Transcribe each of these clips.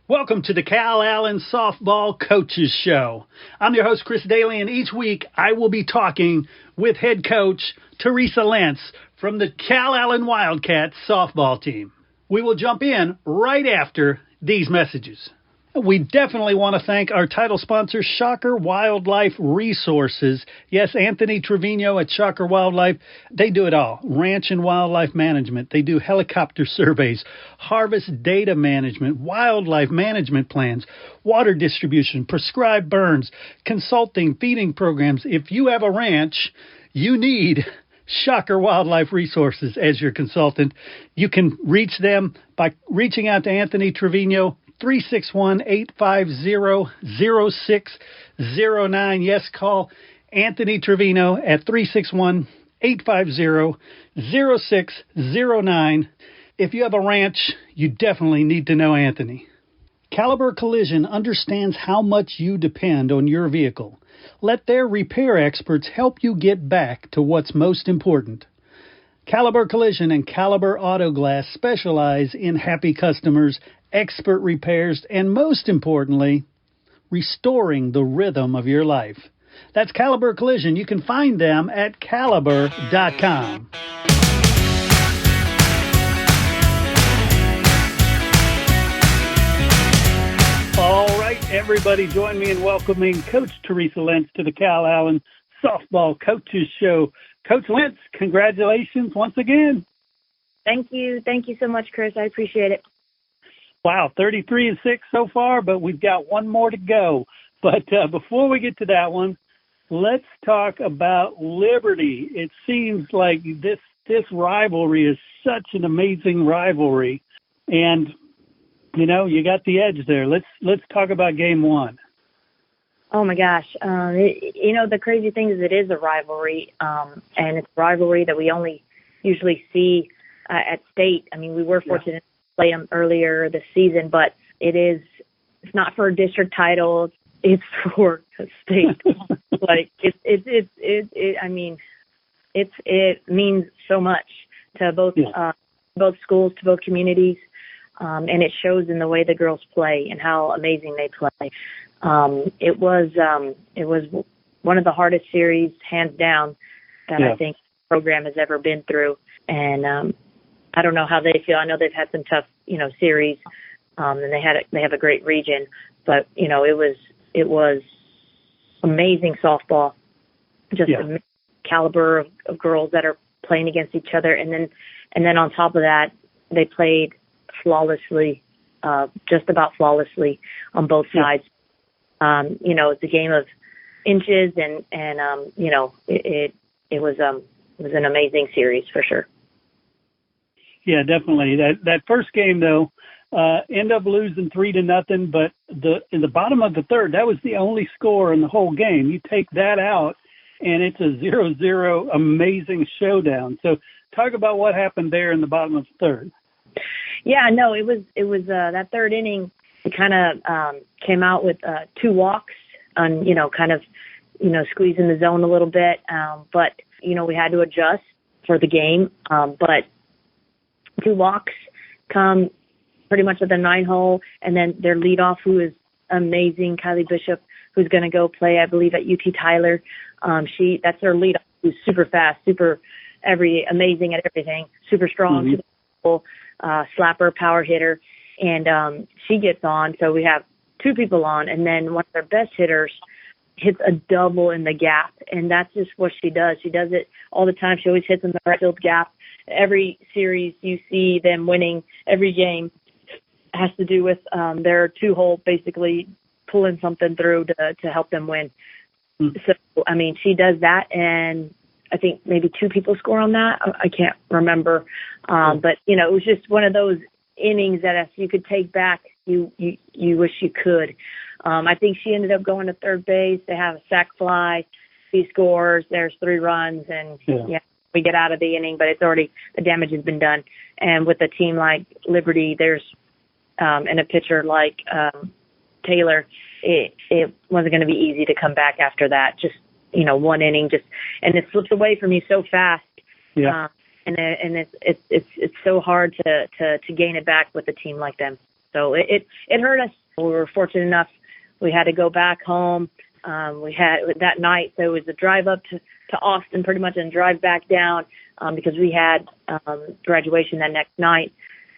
Welcome to the Calallen Softball Coaches Show. I'm your host, Chris Daly, and each week I will be talking with head coach Teresa Lentz from the Calallen Wildcats softball team. We will jump in right after these messages. We definitely want to thank our title sponsor, Shocker Wildlife Resources. Yes, Anthony Trevino at Shocker Wildlife, they do it all. Ranch and wildlife management. They do helicopter surveys, harvest data management, wildlife management plans, water distribution, prescribed burns, consulting, feeding programs. If you have a ranch, you need Shocker Wildlife Resources as your consultant. You can reach them by reaching out to Anthony Trevino, 361-850-0609. Yes, call Anthony Trevino at 361-850-0609. If you have a ranch, you definitely need to know Anthony. Caliber Collision understands how much you depend on your vehicle. Let their repair experts help you get back to what's most important. Caliber Collision and Caliber Auto Glass specialize in happy customers, expert repairs, and most importantly, restoring the rhythm of your life. That's Caliber Collision. You can find them at caliber.com. All right, everybody, join me in welcoming Coach Teresa Lentz to the Calallen Softball Coaches Show. Coach Lentz, congratulations once again. Thank you. Thank you so much, Chris. I appreciate it. Wow, 33-6 so far, but we've got one more to go. But before we get to that one, let's talk about Liberty. It seems like this rivalry is such an amazing rivalry, and you know you got the edge there. Let's talk about Game 1. Oh my gosh, the crazy thing is it is a rivalry, and it's a rivalry that we only usually see at state. I mean, we were fortunate to play them earlier this season, but it's not for a district title. It's for a state. It means so much to both schools, to both communities, and it shows in the way the girls play and how amazing they play. It was one of the hardest series, hands down, that I think the program has ever been through. And I don't know how they feel. I know they've had some tough, series, and they have a great region. But it was amazing softball, just the caliber of girls that are playing against each other, and then on top of that, they played flawlessly, just about flawlessly on both sides. It's a game of inches, and it was an amazing series for sure. Yeah, definitely. That first game though, end up losing 3-0, but in the bottom of the third, that was the only score in the whole game. You take that out, and it's a 0-0 amazing showdown. So talk about what happened there in the bottom of the third. Yeah, no, it was that third inning. We kind of came out with 2 walks and, squeezing the zone a little bit. But, we had to adjust for the game. But 2 walks come pretty much at the 9-hole. And then their leadoff, who is amazing, Kylie Bishop, who's going to go play, I believe, at UT Tyler. That's their leadoff, who's super fast, amazing at everything, super strong, super cool, slapper, power hitter. And she gets on, so we have 2 people on, and then one of their best hitters hits a double in the gap, and that's just what she does. She does it all the time. She always hits in the right field gap. Every series you see them winning, every game has to do with their 2-hole basically pulling something through to help them win. So, she does that, and I think maybe 2 people score on that. I can't remember. But, it was just one of those innings that if you could take back, you wish you could. I think she ended up going to third base. They have a sac fly. She scores. There's 3 runs, and we get out of the inning, but it's already, the damage has been done. And with a team like Liberty, there's and a pitcher like Taylor, it wasn't going to be easy to come back after that. Just 1 inning, and it slipped away from you so fast. Yeah. And it's so hard to gain it back with a team like them. So it hurt us. We were fortunate enough we had to go back home. We had that night, so it was a drive up to Austin pretty much and drive back down because we had graduation that next night.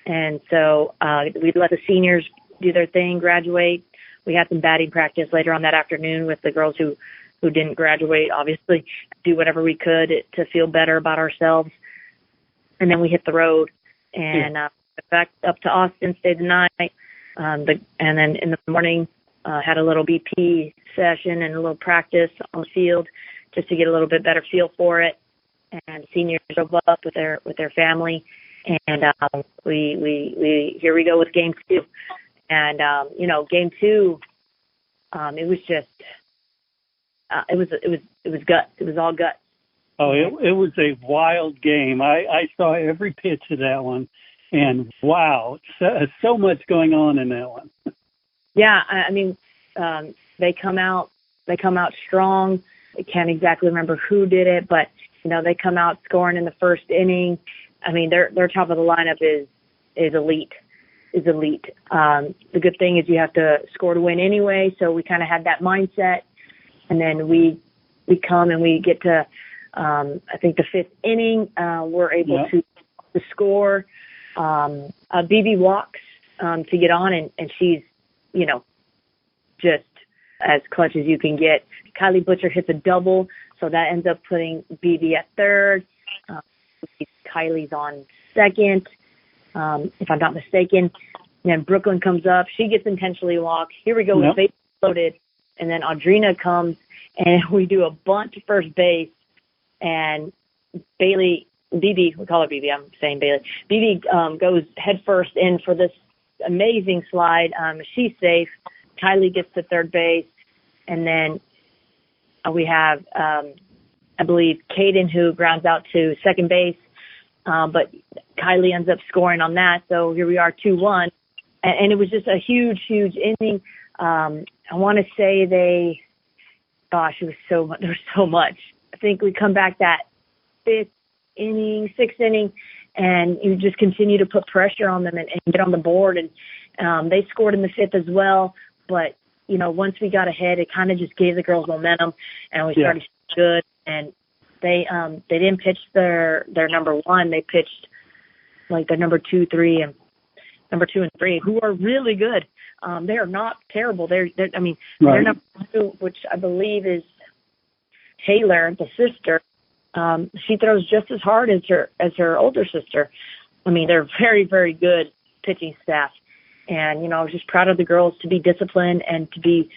And so we let the seniors do their thing, graduate. We had some batting practice later on that afternoon with the girls who didn't graduate, obviously, do whatever we could to feel better about ourselves. And then we hit the road and back up to Austin, stayed the night. And then in the morning, had a little BP session and a little practice on the field just to get a little bit better feel for it. And seniors drove up with their family. And we here we go with game 2. And, game 2, it was just, it was guts. It was all guts. Oh, it was a wild game. I saw every pitch of that one, and wow, so much going on in that one. Yeah, I mean, they come out strong. I can't exactly remember who did it, but they come out scoring in the first inning. I mean, their top of the lineup is elite. The good thing is you have to score to win anyway, so we kind of had that mindset. And then we come and we get to, I think the 5th inning, we're able to score. BB walks to get on, and she's, just as clutch as you can get. Kylie Butcher hits a double, so that ends up putting BB at third. Kylie's on second, if I'm not mistaken. And then Brooklyn comes up. She gets intentionally walked. Here we go with base loaded. And then Audrina comes, and we do a bunt to first base. And BB, we call her BB. I'm saying Bailey. BB goes head first in for this amazing slide. She's safe. Kylie gets to third base. And then we have, I believe, Caden, who grounds out to second base. But Kylie ends up scoring on that. So here we are, 2-1. And it was just a huge, huge inning. I want to say it was so much. There was so much. I think we come back that 5th inning, 6th inning, and you just continue to put pressure on them and get on the board. And they scored in the 5th as well. But, once we got ahead, it kind of just gave the girls momentum, and we started good. And they didn't pitch their number 1. They pitched like their number 2, 3, and number 2 and 3, who are really good. They are not terrible. Their number 2, which I believe is Taylor, the sister. She throws just as hard as her older sister. I mean, they're very, very good pitching staff. And, I was just proud of the girls to be disciplined and to be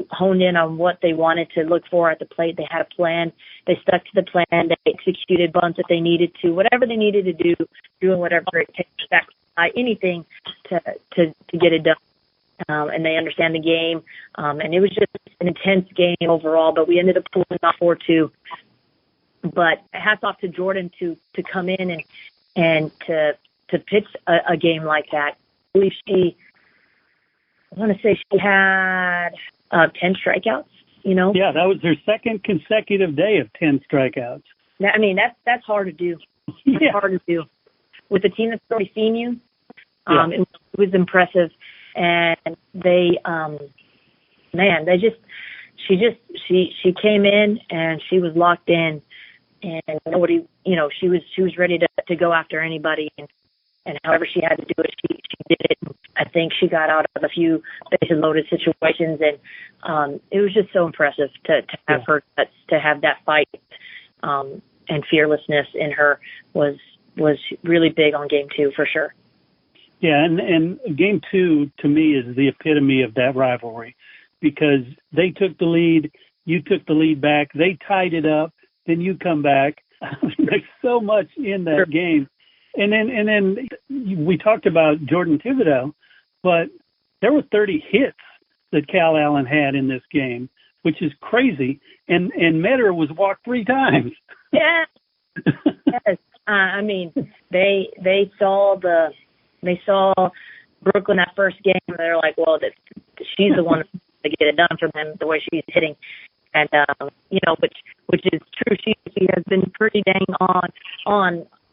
honed in on what they wanted to look for at the plate. They had a plan. They stuck to the plan. They executed bunts if they needed to, whatever they needed to do, doing whatever it takes, anything to get it done. And they understand the game. And it was just an intense game overall, but we ended up pulling off 4-2. But hats off to Jordan to come in and to pitch a game like that. I believe I want to say she had 10 strikeouts, Yeah, that was her second consecutive day of 10 strikeouts. I mean, that's hard to do. That's hard to do. With a team that's already seen you, it was impressive. And they, she came in and she was locked in, and nobody, she was ready to go after anybody. And however she had to do it, she did it. I think she got out of a few bases loaded situations, and it was just so impressive to have her guts, to have that fight, and fearlessness in her was really big on game 2 for sure. Yeah, and game 2 to me is the epitome of that rivalry, because they took the lead, you took the lead back, they tied it up, then you come back. There's so much in that game. And then we talked about Jordan Thibodeau, but there were 30 hits that Calallen had in this game, which is crazy. And Metter was walked 3 times. Yeah. Yes. I mean, they saw Brooklyn that first game, and they're like, well, she's the one to get it done for them the way she's hitting. And which is true. She has been pretty dang on.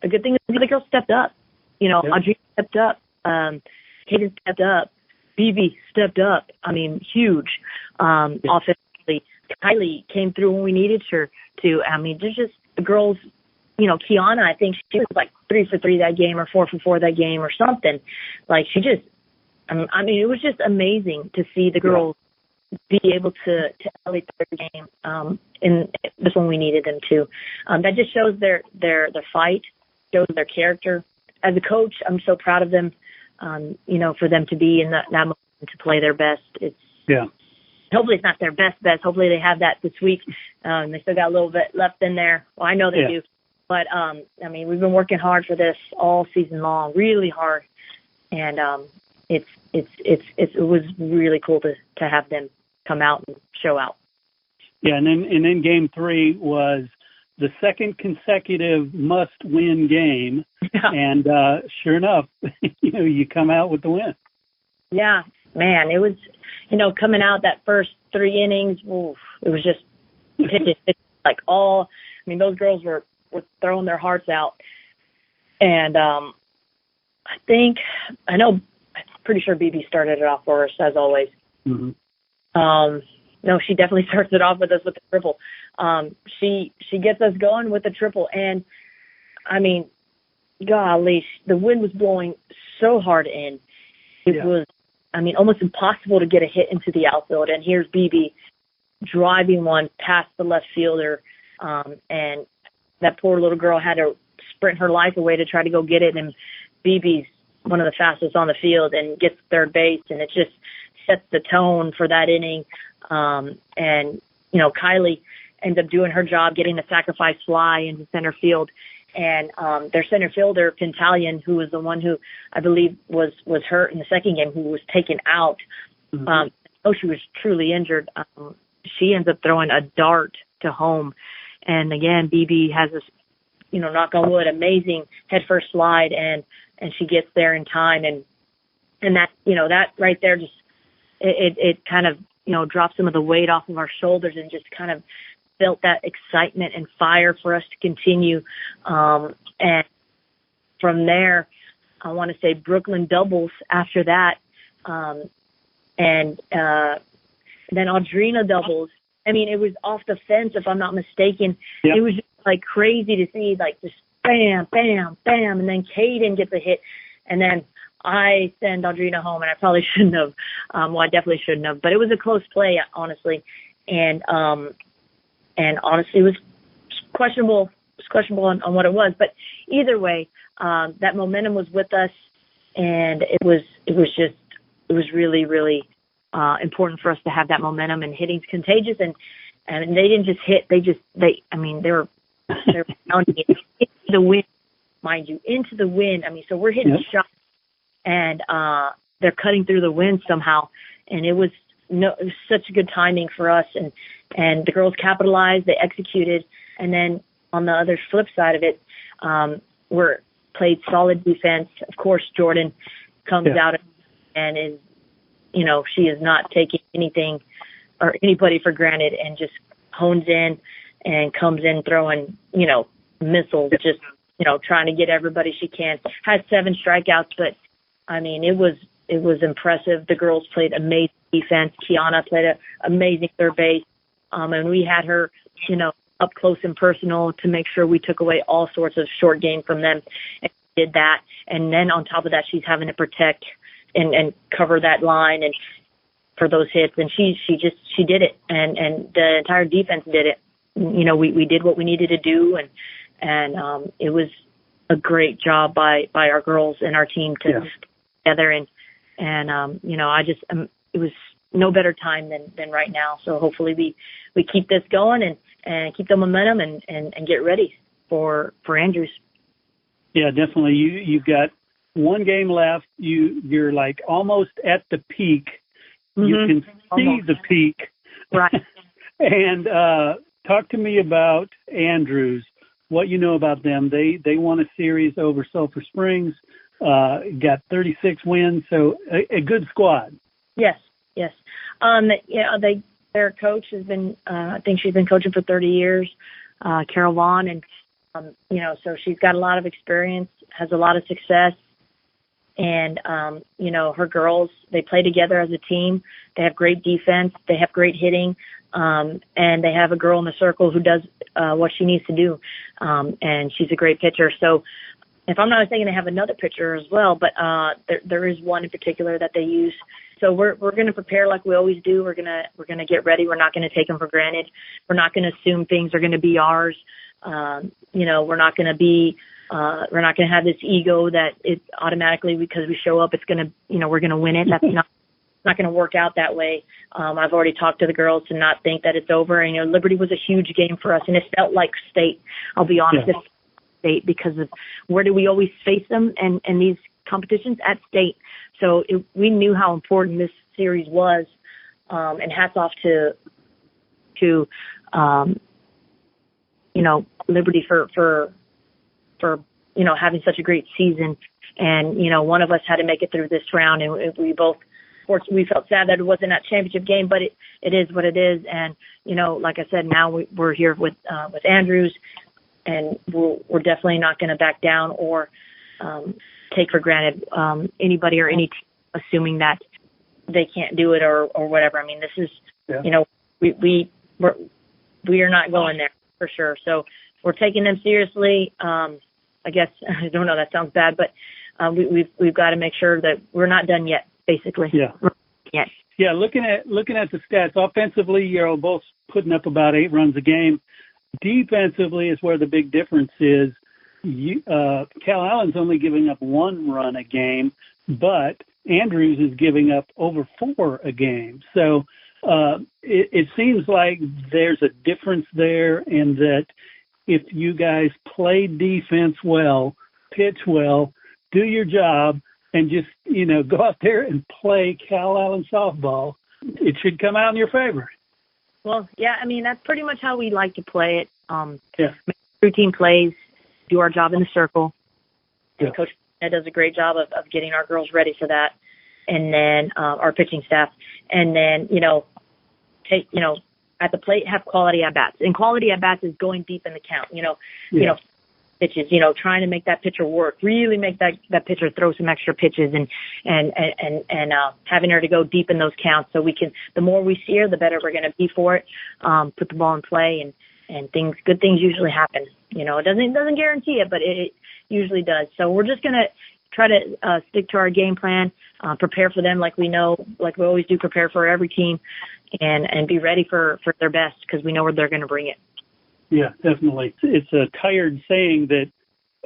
A good thing is the girls stepped up. Audrey stepped up. Hayden stepped up. BB stepped up. I mean, huge. Offensively, Kylie came through when we needed her to. I mean, there's just the girls. You know, Kiana, I think she was like 3 for 3 that game or 4 for 4 that game or something. Like she just, I mean, it was just amazing to see the girls be able to elevate their game in this one we needed them to. That just shows their fight, shows their character. As a coach, I'm so proud of them. You know, for them to be in that moment to play their best. Hopefully it's not their best. Hopefully they have that this week. They still got a little bit left in there. Well, I know they do. But, I mean, we've been working hard for this all season long, really hard. And it was really cool to have them come out and show out. Yeah, and then game 3 was the second consecutive must-win game. Yeah. And sure enough, you know, you come out with the win. Yeah, man, it was, you know, coming out that first 3 innings, oof, it was just like all, I mean, those girls were throwing their hearts out. And I'm pretty sure BB started it off for us, as always. Mm-hmm. No, she definitely starts it off with us with the triple. She gets us going with the triple. And, I mean, golly, the wind was blowing so hard in. It was, I mean, almost impossible to get a hit into the outfield. And here's BB driving one past the left fielder. And that poor little girl had to sprint her life away to try to go get it. And BB's one of the fastest on the field and gets third base. And it just sets the tone for that inning. And, you know, Kylie ends up doing her job, getting a sacrifice fly into center field. And their center fielder, Calallen, who was the one who I believe was hurt in the second game, who was taken out. Mm-hmm. She was truly injured. She ends up throwing a dart to home. And again, BB has this, you know, knock on wood, amazing head first slide, and she gets there in time. And that, you know, that right there just, it kind of, you know, dropped some of the weight off of our shoulders and just kind of built that excitement and fire for us to continue. And from there, I want to say Brooklyn doubles after that. And then Audrina doubles. I mean, it was off the fence, if I'm not mistaken. Yep. It was just like crazy to see, like just bam, bam, bam. And then Caden gets a hit. And then I send Audrina home, and I probably shouldn't have. Well, I definitely shouldn't have. But it was a close play, honestly. And honestly, it was questionable. It was questionable on what it was. But either way, that momentum was with us, and it was really, really important for us to have that momentum, and hitting's contagious. And they didn't just hit; they were pounding it into the wind, mind you, into the wind. I mean, so we're hitting shots, and they're cutting through the wind somehow, and it was such good timing for us, and the girls capitalized, they executed, and then on the other flip side of it, we're played solid defense. Of course, Jordan comes out and is, you know, she is not taking anything or anybody for granted, and just hones in and comes in throwing, you know, missiles, just, you know, trying to get everybody she can. Has 7 strikeouts, but I mean, it was impressive. The girls played amazing defense. Kiana played an amazing third base. And we had her, you know, up close and personal to make sure we took away all sorts of short game from them, and did that. And then on top of that, she's having to protect and cover that line and for those hits. And she did it. And the entire defense did it. You know, we did what we needed to do. And it was a great job by our girls and our team to together. And you know, it was no better time than right now. So hopefully we keep this going and keep the momentum and get ready for Andrews. Yeah, definitely. You've got one game left. You're like almost at the peak. Mm-hmm. You can see the peak. Right. And talk to me about Andrews, what you know about them. They won a series over Sulphur Springs, got 36 wins, so a good squad. Yes. Their coach has been, I think she's been coaching for 30 years, Calallen, and, you know, so she's got a lot of experience, has a lot of success. And, her girls, they play together as a team. They have great defense. They have great hitting. And they have a girl in the circle who does what she needs to do. And she's a great pitcher. So if I'm not mistaken, they have another pitcher as well, but there is one in particular that they use. So we're going to prepare like we always do. We're going to get ready. We're not going to take them for granted. We're not going to assume things are going to be ours. We're not going to be we're not going to have this ego that it automatically, because we show up, it's going to, we're going to win it. That's not going to work out that way. I've already talked to the girls to not think that it's over. And, Liberty was a huge game for us, and it felt like state. I'll be honest, It felt like state because of where do we always face them and these competitions at state. So we knew how important this series was, and hats off to Liberty for having such a great season. And, one of us had to make it through this round, and we felt sad that it wasn't that championship game, but it is what it is. And, like I said, now we're here with Andrews, and we're definitely not going to back down or take for granted anybody or any team assuming that they can't do it or whatever. I mean, this is, we are not going there for sure. So we're taking them seriously. I guess, I don't know, that sounds bad, but we've got to make sure that we're not done yet, basically. Yeah. Yes. Yeah, looking at the stats, offensively, you're both putting up about 8 runs a game. Defensively is where the big difference is. Calallen's only giving up 1 run a game, but Andrews is giving up over 4 a game. So it seems like there's a difference there, in that if you guys play defense well, pitch well, do your job, and just, go out there and play Calallen softball, it should come out in your favor. Well, yeah, I mean, that's pretty much how we like to play it. Routine plays, do our job in the circle. Yeah. Coach does a great job of getting our girls ready for that. And then our pitching staff. And then, at the plate, have quality at-bats. And quality at-bats is going deep in the count, pitches, trying to make that pitcher work, really make that pitcher throw some extra pitches and having her to go deep in those counts so we can, the more we see her, the better we're going to be for it. Put the ball in play and good things usually happen. It doesn't guarantee it, but it usually does. So we're just going to try to stick to our game plan, prepare for them like we always do, prepare for every team and be ready for their best, because we know where they're going to bring it. Yeah, definitely. It's a tired saying that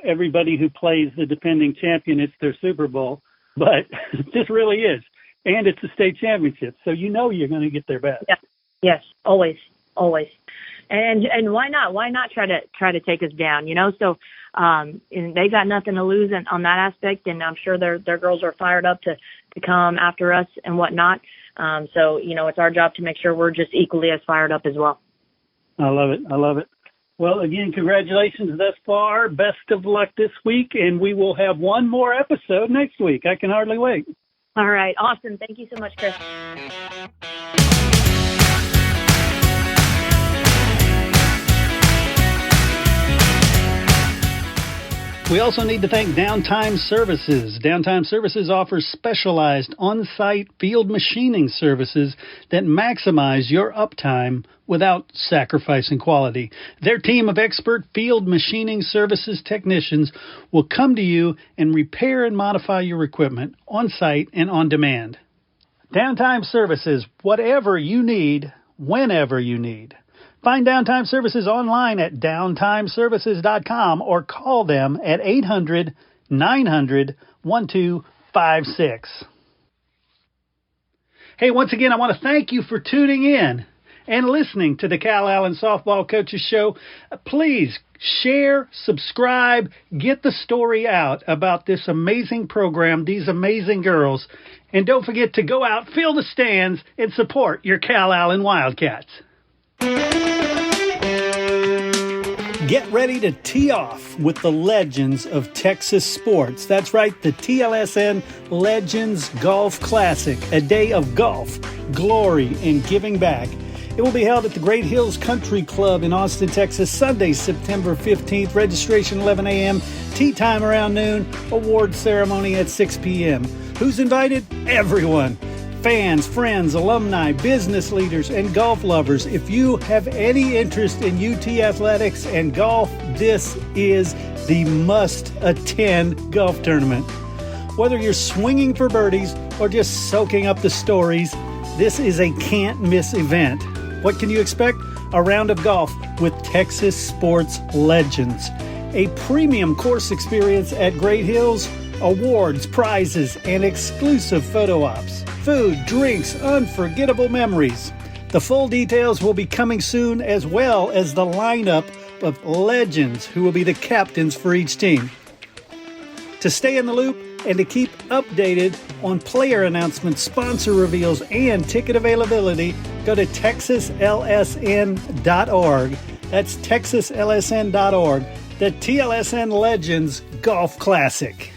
everybody who plays the defending champion, it's their Super Bowl, but this really is. And it's a state championship, so you're going to get their best. Yeah. Yes, always. And why not? Why not try to take us down, So and they got nothing to lose on that aspect, and I'm sure their girls are fired up to come after us and whatnot. So, it's our job to make sure we're just equally as fired up as well. I love it. Well, again, congratulations thus far. Best of luck this week, and we will have one more episode next week. I can hardly wait. All right. Awesome. Thank you so much, Chris. We also need to thank Downtime Services. Downtime Services offers specialized on-site field machining services that maximize your uptime without sacrificing quality. Their team of expert field machining services technicians will come to you and repair and modify your equipment on-site and on demand. Downtime Services, whatever you need, whenever you need. Find Downtime Services online at downtimeservices.com or call them at 800-900-1256. Hey, once again, I want to thank you for tuning in and listening to the Calallen Softball Coaches Show. Please share, subscribe, get the story out about this amazing program, these amazing girls, and don't forget to go out, fill the stands, and support your Calallen Wildcats. Get ready to tee off with the legends of Texas sports. That's right, the TLSN Legends Golf Classic, a day of golf, glory, and giving back. It will be held at the Great Hills Country Club in Austin, Texas, Sunday, September 15th. Registration 11 a.m., tea time around noon, award ceremony at 6 p.m. Who's invited? Everyone. Fans, friends, alumni, business leaders, and golf lovers. If you have any interest in UT athletics and golf, this is the must-attend golf tournament. Whether you're swinging for birdies or just soaking up the stories, this is a can't-miss event. What can you expect? A round of golf with Texas sports legends. A premium course experience at Great Hills, awards, prizes, and exclusive photo ops. Food, drinks, unforgettable memories. The full details will be coming soon, as well as the lineup of legends who will be the captains for each team. To stay in the loop and to keep updated on player announcements, sponsor reveals, and ticket availability, go to texaslsn.org. That's texaslsn.org. The TLSN Legends Golf Classic.